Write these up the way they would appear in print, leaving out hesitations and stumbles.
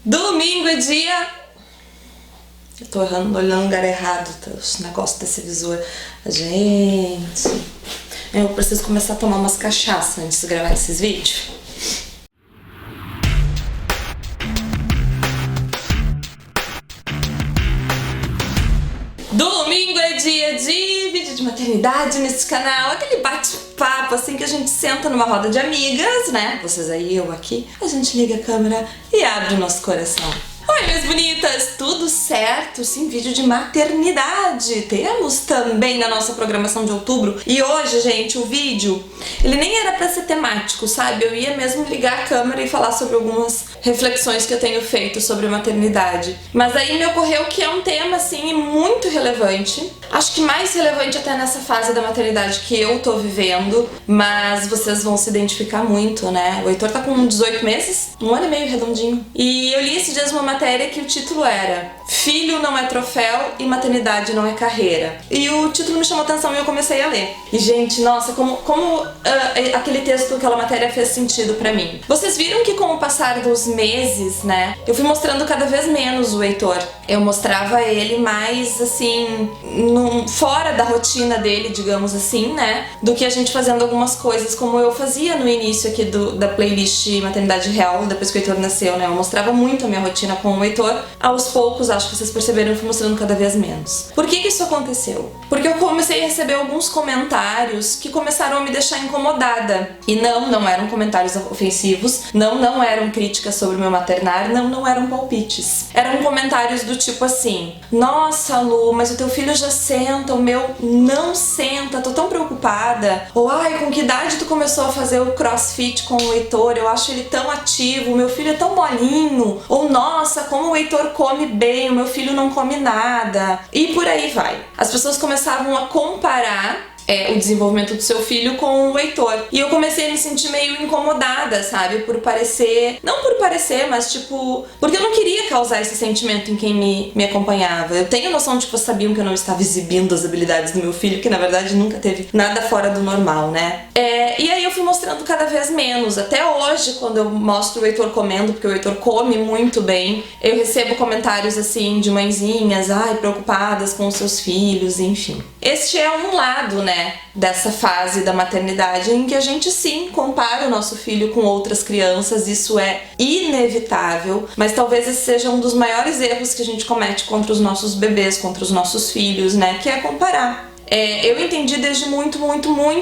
Domingo é dia... Eu tô errando, olhando no lugar errado, tá? Os negócios desse visor. Gente... Eu preciso começar a tomar umas cachaças antes de gravar esses vídeos. Domingo é dia de vídeo de maternidade nesse canal, aquele bate-papo assim que a gente senta numa roda de amigas, né? Vocês aí, eu aqui. A gente liga a câmera e abre o nosso coração. Oi, minhas bonitas! Tudo certo? Sim, vídeo de maternidade. Temos também na nossa programação de outubro. E hoje, gente, o vídeo, ele nem era pra ser temático, sabe? Eu ia mesmo ligar a câmera e falar sobre algumas reflexões que eu tenho feito sobre maternidade. Mas aí me ocorreu que é um tema, assim, muito relevante. Acho que mais relevante até nessa fase da maternidade que eu tô vivendo. Mas vocês vão se identificar muito, né? O Heitor tá com 18 meses, 1 ano e meio redondinho. E eu li esses dias uma matéria que o título era Filho não é troféu e maternidade não é carreira. E o título me chamou atenção e eu comecei a ler. E gente, nossa, como aquele texto, aquela matéria fez sentido pra mim. Vocês viram que com o passar dos meses, né, eu fui mostrando cada vez menos o Heitor. Eu mostrava ele mais, assim, fora da rotina dele, digamos assim, né, do que a gente fazendo algumas coisas como eu fazia no início aqui da playlist Maternidade Real, depois que o Heitor nasceu, né. Eu mostrava muito a minha rotina com o Heitor. Aos poucos, acho que vocês perceberam, eu fui mostrando cada vez menos. Por que isso aconteceu? Porque eu comecei a receber alguns comentários que começaram a me deixar incomodada. E não eram comentários ofensivos, não eram críticas sobre o meu maternar, não eram palpites. Eram comentários do tipo assim: nossa, Lu, mas o teu filho já senta, o meu não senta, tô tão preocupada. Ou ai, com que idade tu começou a fazer o crossfit com o Heitor? Eu acho ele tão ativo, o meu filho é tão molinho. Ou nossa, como o Heitor come bem, o meu filho não come nada. E por aí vai. As pessoas começavam a comparar o desenvolvimento do seu filho com o Heitor. E eu comecei a me sentir meio incomodada, sabe? Por parecer... Não por parecer, mas tipo... Porque eu não queria causar esse sentimento em quem me acompanhava. Eu tenho noção de que vocês sabiam que eu não estava exibindo as habilidades do meu filho, que na verdade nunca teve nada fora do normal, né? E aí eu fui mostrando cada vez menos. Até hoje, quando eu mostro o Heitor comendo, porque o Heitor come muito bem, eu recebo comentários assim de mãezinhas, ai, preocupadas com os seus filhos, enfim. Este é um lado, né, dessa fase da maternidade em que a gente sim compara o nosso filho com outras crianças. Isso é inevitável, mas talvez esse seja um dos maiores erros que a gente comete contra os nossos bebês, contra os nossos filhos, né, que é comparar. Eu entendi desde muito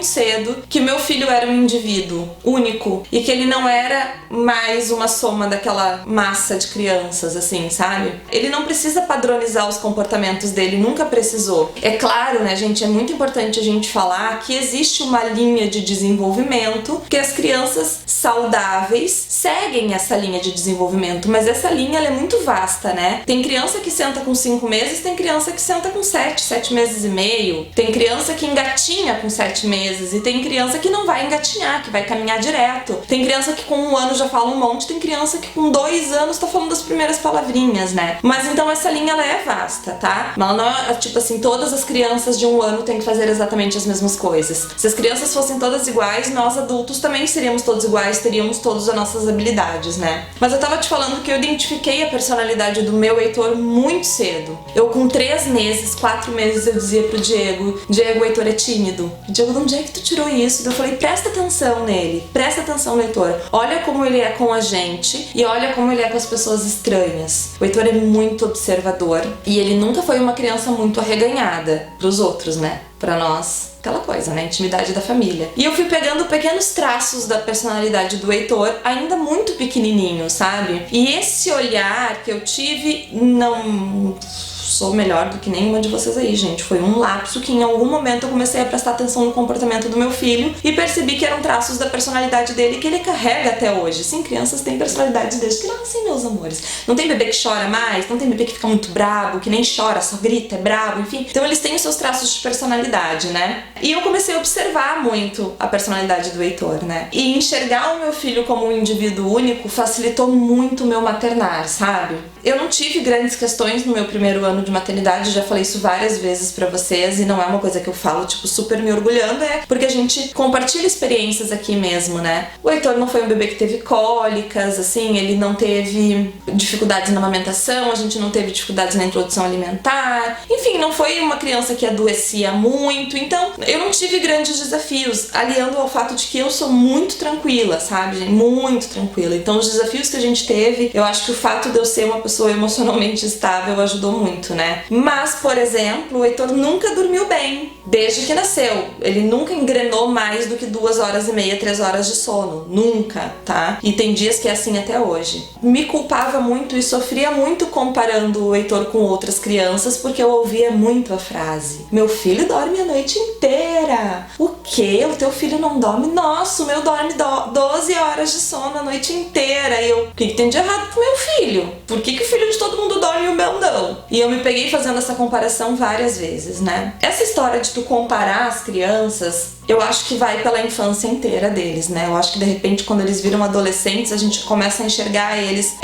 cedo que meu filho era um indivíduo único e que ele não era mais uma soma daquela massa de crianças, assim, sabe? Ele não precisa padronizar os comportamentos dele, nunca precisou. É claro, né, gente, é muito importante a gente falar que existe uma linha de desenvolvimento, que as crianças saudáveis seguem essa linha de desenvolvimento, mas essa linha ela é muito vasta, né? Tem criança que senta com 5 meses, tem criança que senta com 7 meses e meio. Tem criança que engatinha com 7 meses e tem criança que não vai engatinhar, que vai caminhar direto. Tem criança que com 1 ano já fala um monte, tem criança que com 2 anos tá falando as primeiras palavrinhas, né? Mas então essa linha ela é vasta, tá? Ela não é tipo assim, todas as crianças de 1 ano têm que fazer exatamente as mesmas coisas. Se as crianças fossem todas iguais, nós adultos também seríamos todos iguais, teríamos todas as nossas habilidades, né? Mas eu tava te falando que eu identifiquei a personalidade do meu Heitor muito cedo. Eu com 3 meses, 4 meses eu dizia pro Diego, o Heitor é tímido. Diego, de onde é que tu tirou isso? Eu falei, presta atenção nele, presta atenção no Heitor. Olha como ele é com a gente e olha como ele é com as pessoas estranhas. O Heitor é muito observador e ele nunca foi uma criança muito arreganhada pros outros, né? Pra nós, aquela coisa, né? Intimidade da família. E eu fui pegando pequenos traços da personalidade do Heitor, ainda muito pequenininho, sabe? E esse olhar que eu tive, não sou melhor do que nenhuma de vocês aí, gente. Foi um lapso que em algum momento eu comecei a prestar atenção no comportamento do meu filho e percebi que eram traços da personalidade dele que ele carrega até hoje. Sim, crianças têm personalidades desde que nascem, meus amores. Não tem bebê que chora mais, não tem bebê que fica muito brabo, que nem chora, só grita, é brabo, enfim. Então eles têm os seus traços de personalidade, né? E eu comecei a observar muito a personalidade do Heitor, né? E enxergar o meu filho como um indivíduo único facilitou muito o meu maternar, sabe? Eu não tive grandes questões no meu primeiro ano ano de maternidade, já falei isso várias vezes pra vocês e não é uma coisa que eu falo, tipo, super me orgulhando, é porque a gente compartilha experiências aqui mesmo, né? O Heitor não foi um bebê que teve cólicas, assim, ele não teve dificuldades na amamentação, a gente não teve dificuldades na introdução alimentar, enfim, não foi uma criança que adoecia muito, então eu não tive grandes desafios, aliando ao fato de que eu sou muito tranquila, sabe, gente? Muito tranquila. Então os desafios que a gente teve, eu acho que o fato de eu ser uma pessoa emocionalmente estável ajudou muito, né? Mas, por exemplo, o Heitor nunca dormiu bem, desde que nasceu. Ele nunca engrenou mais do que 2h30, 3 horas de sono. Nunca, tá? E tem dias que é assim até hoje. Me culpava muito e sofria muito comparando o Heitor com outras crianças, porque eu ouvia muito a frase: meu filho dorme a noite inteira. O quê? O teu filho não dorme? Nossa, o meu dorme 12 horas de sono a noite inteira. E eu, o que tem de errado com o meu filho? Por que o filho de todo mundo dorme e o meu não? E eu me peguei fazendo essa comparação várias vezes, né? Essa história de tu comparar as crianças, eu acho que vai pela infância inteira deles, né? Eu acho que de repente quando eles viram adolescentes a gente começa a enxergar eles,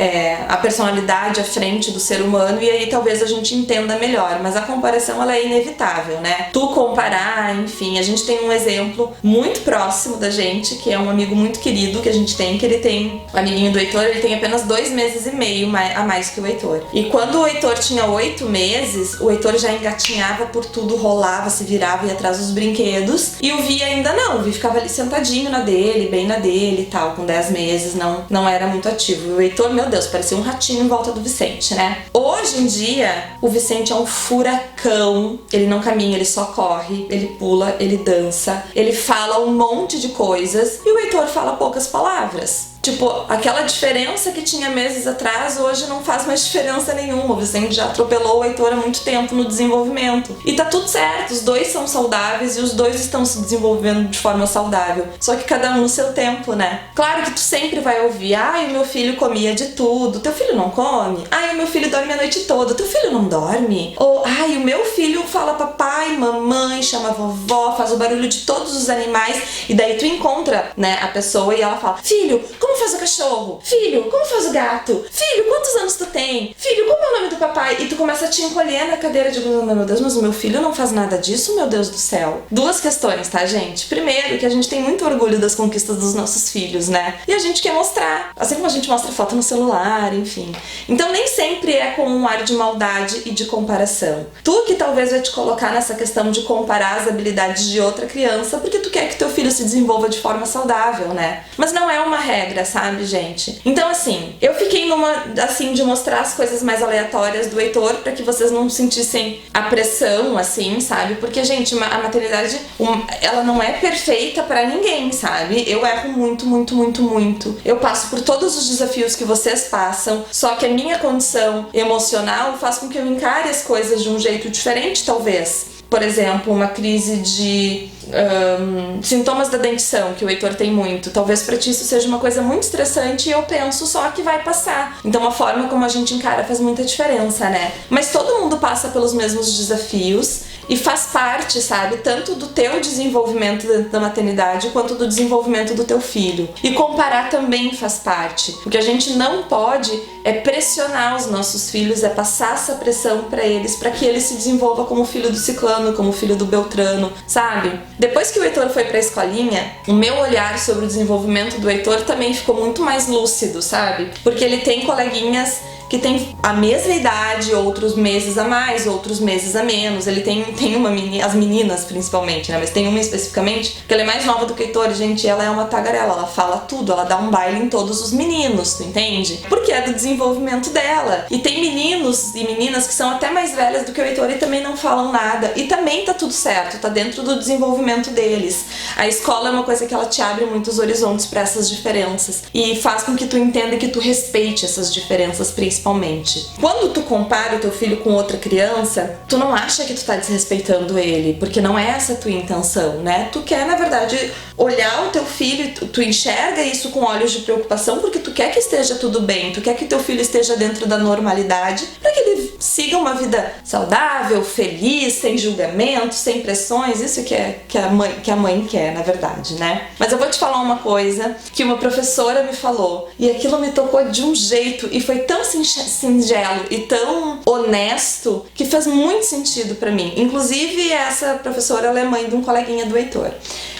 a personalidade à frente do ser humano, e aí talvez a gente entenda melhor, mas a comparação ela é inevitável, né? Tu comparar, enfim, a gente tem um exemplo muito próximo da gente, que é um amigo muito querido que a gente tem, que ele tem, o amiguinho do Heitor, ele tem apenas 2 meses e meio a mais que o Heitor. E quando o Heitor tinha 8 meses, o Heitor já engatinhava por tudo, rolava, se virava, ia atrás dos brinquedos, e o Vi ainda não, o Vi ficava ali sentadinho na dele, bem na dele e tal, com 10 meses, não era muito ativo. E o Heitor, meu Deus, parecia um ratinho em volta do Vicente, né? Hoje em dia, o Vicente é um furacão, ele não caminha, ele só corre, ele pula, ele dança, ele fala um monte de coisas, e o Heitor fala poucas palavras. Tipo, aquela diferença que tinha meses atrás, hoje não faz mais diferença nenhuma. O Vicente já atropelou o Heitor há muito tempo no desenvolvimento. E tá tudo certo, os dois são saudáveis e os dois estão se desenvolvendo de forma saudável. Só que cada um no seu tempo, né? Claro que tu sempre vai ouvir: ai, o meu filho comia de tudo. Teu filho não come? Ai, o meu filho dorme a noite toda. Teu filho não dorme? Ou, ai, o meu filho fala papai, mamãe, chama vovó, faz o barulho de todos os animais. E daí tu encontra, né, a pessoa e ela fala: filho, como faz o cachorro? Filho, como faz o gato? Filho, quantos anos tu tem? Filho, como é o nome do papai? E tu começa a te encolher na cadeira de: meu Deus, mas o meu filho não faz nada disso, meu Deus do céu. 2 questões, tá, gente? Primeiro, que a gente tem muito orgulho das conquistas dos nossos filhos, né? E a gente quer mostrar, assim como a gente mostra foto no celular, enfim. Então nem sempre é com um ar de maldade e de comparação. Tu que talvez vai te colocar nessa questão de comparar as habilidades de outra criança porque tu quer que teu filho se desenvolva de forma saudável, né? Mas não é uma regra, sabe, gente? Então, assim, eu fiquei numa, assim, de mostrar as coisas mais aleatórias do Heitor pra que vocês não sentissem a pressão, assim, sabe? Porque, gente, a maternidade, ela não é perfeita pra ninguém, sabe? Eu erro muito, muito, muito, muito. Eu passo por todos os desafios que vocês passam, só que a minha condição emocional faz com que eu encare as coisas de um jeito diferente, talvez. Por exemplo, uma crise de sintomas da dentição, que o Heitor tem muito. Talvez pra ti isso seja uma coisa muito estressante e eu penso só que vai passar. Então a forma como a gente encara faz muita diferença, né? Mas todo mundo passa pelos mesmos desafios e faz parte, sabe? Tanto do teu desenvolvimento dentro da maternidade quanto do desenvolvimento do teu filho. E comparar também faz parte. O que a gente não pode é pressionar os nossos filhos, é passar essa pressão pra eles, pra que ele se desenvolva como filho do ciclano, como filho do beltrano, sabe? Depois que o Heitor foi pra escolinha, o meu olhar sobre o desenvolvimento do Heitor também ficou muito mais lúcido, sabe? Porque ele tem coleguinhas que tem a mesma idade, outros meses a mais, outros meses a menos. Ele tem uma menina, as meninas principalmente, né? Mas tem uma especificamente, que ela é mais nova do que o Heitor, gente, ela é uma tagarela, ela fala tudo, ela dá um baile em todos os meninos, tu entende? Porque é do desenvolvimento dela. E tem meninos e meninas que são até mais velhas do que o Heitor e também não falam nada. E também tá tudo certo, tá dentro do desenvolvimento deles. A escola é uma coisa que ela te abre muitos horizontes pra essas diferenças e faz com que tu entenda e que tu respeite essas diferenças, principalmente. Quando tu compara o teu filho com outra criança, tu não acha que tu tá desrespeitando ele, porque não é essa a tua intenção, né? Tu quer, na verdade, olhar o teu filho, tu enxerga isso com olhos de preocupação porque tu quer que esteja tudo bem, tu quer que teu filho esteja dentro da normalidade, para que ele siga uma vida saudável, feliz, sem julgamento, sem pressões, isso que a mãe quer, na verdade, né? Mas eu vou te falar uma coisa que uma professora me falou, e aquilo me tocou de um jeito, e foi tão singelo e tão honesto, que fez muito sentido pra mim. Inclusive, essa professora, ela é mãe de um coleguinha do Heitor.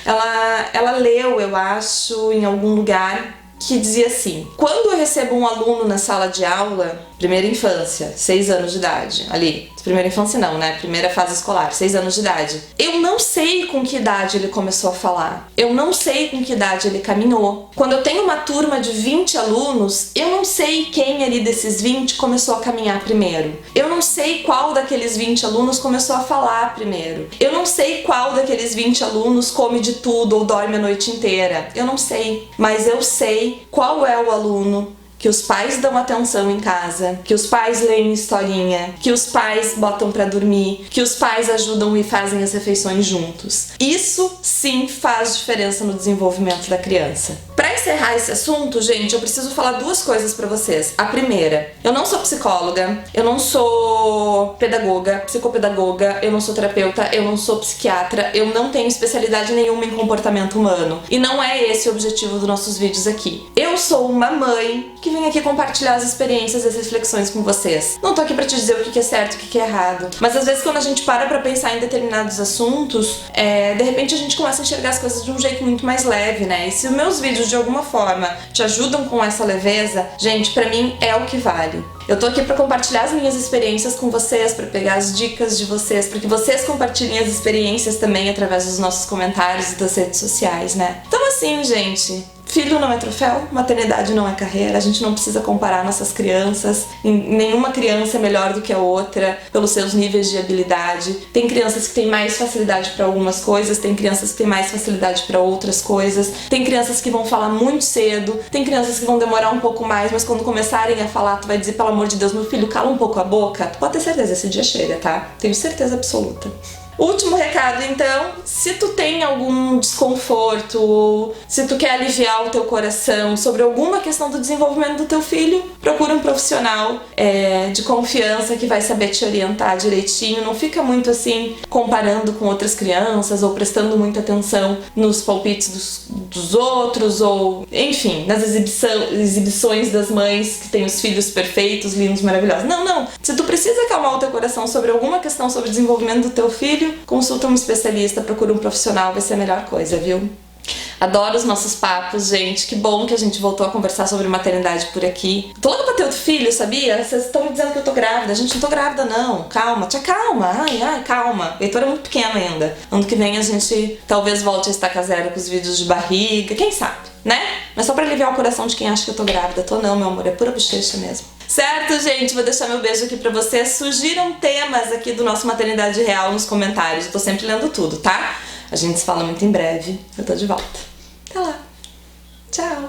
Ela leu, eu acho, em algum lugar, que dizia assim: quando eu recebo um aluno na sala de aula, primeira infância, 6 anos de idade, ali, primeira infância não, né? Primeira fase escolar, 6 anos de idade. Eu não sei com que idade ele começou a falar. Eu não sei com que idade ele caminhou. Quando eu tenho uma turma de 20 alunos, eu não sei quem ali desses 20 começou a caminhar primeiro. Eu não sei qual daqueles 20 alunos começou a falar primeiro. Eu não sei qual daqueles 20 alunos come de tudo ou dorme a noite inteira. Eu não sei. Mas eu sei qual é o aluno que os pais dão atenção em casa, que os pais leem historinha, que os pais botam pra dormir, que os pais ajudam e fazem as refeições juntos. Isso sim faz diferença no desenvolvimento da criança. Pra encerrar esse assunto, gente, eu preciso falar 2 coisas pra vocês. A primeira, eu não sou psicóloga, eu não sou pedagoga, psicopedagoga, eu não sou terapeuta, eu não sou psiquiatra, eu não tenho especialidade nenhuma em comportamento humano. E não é esse o objetivo dos nossos vídeos aqui. Eu sou uma mãe que vem aqui compartilhar as experiências e as reflexões com vocês. Não tô aqui pra te dizer o que é certo e o que é errado, mas às vezes quando a gente para pra pensar em determinados assuntos, de repente a gente começa a enxergar as coisas de um jeito muito mais leve, né? E se os meus vídeos de alguma forma te ajudam com essa leveza, gente, pra mim é o que vale. Eu tô aqui pra compartilhar as minhas experiências com vocês, pra pegar as dicas de vocês, pra que vocês compartilhem as experiências também através dos nossos comentários e das redes sociais, né? Então assim, gente, filho não é troféu, maternidade não é carreira, a gente não precisa comparar nossas crianças, nenhuma criança é melhor do que a outra pelos seus níveis de habilidade. Tem crianças que têm mais facilidade para algumas coisas, tem crianças que têm mais facilidade para outras coisas, tem crianças que vão falar muito cedo, tem crianças que vão demorar um pouco mais, mas quando começarem a falar, tu vai dizer, pelo amor de Deus, meu filho, cala um pouco a boca. Tu pode ter certeza, esse dia chega, tá? Tenho certeza absoluta. Último recado, então, se tu tem algum desconforto, se tu quer aliviar o teu coração sobre alguma questão do desenvolvimento do teu filho, procura um profissional de confiança que vai saber te orientar direitinho. Não fica muito assim comparando com outras crianças ou prestando muita atenção nos palpites dos outros ou, enfim, nas exibições das mães que têm os filhos perfeitos, lindos, maravilhosos. Não. Se tu precisa acalmar o teu coração sobre alguma questão sobre o desenvolvimento do teu filho, consulta um especialista, procura um profissional, vai ser a melhor coisa, viu? Adoro os nossos papos, gente. Que bom que a gente voltou a conversar sobre maternidade por aqui. Tô louca pra ter outro filho, sabia? Vocês estão me dizendo que eu tô grávida. Gente, não tô grávida, não. Calma, te acalma. Ai, calma. O Heitor é muito pequeno ainda. Ano que vem a gente talvez volte a estaca zero com os vídeos de barriga. Quem sabe, né? Mas só pra aliviar o coração de quem acha que eu tô grávida. Tô não, meu amor. É pura bochecha mesmo. Certo, gente? Vou deixar meu beijo aqui pra vocês. Sugiram temas aqui do nosso Maternidade Real nos comentários. Eu tô sempre lendo tudo, tá? A gente se fala muito em breve. Eu tô de volta. Até lá. Tchau.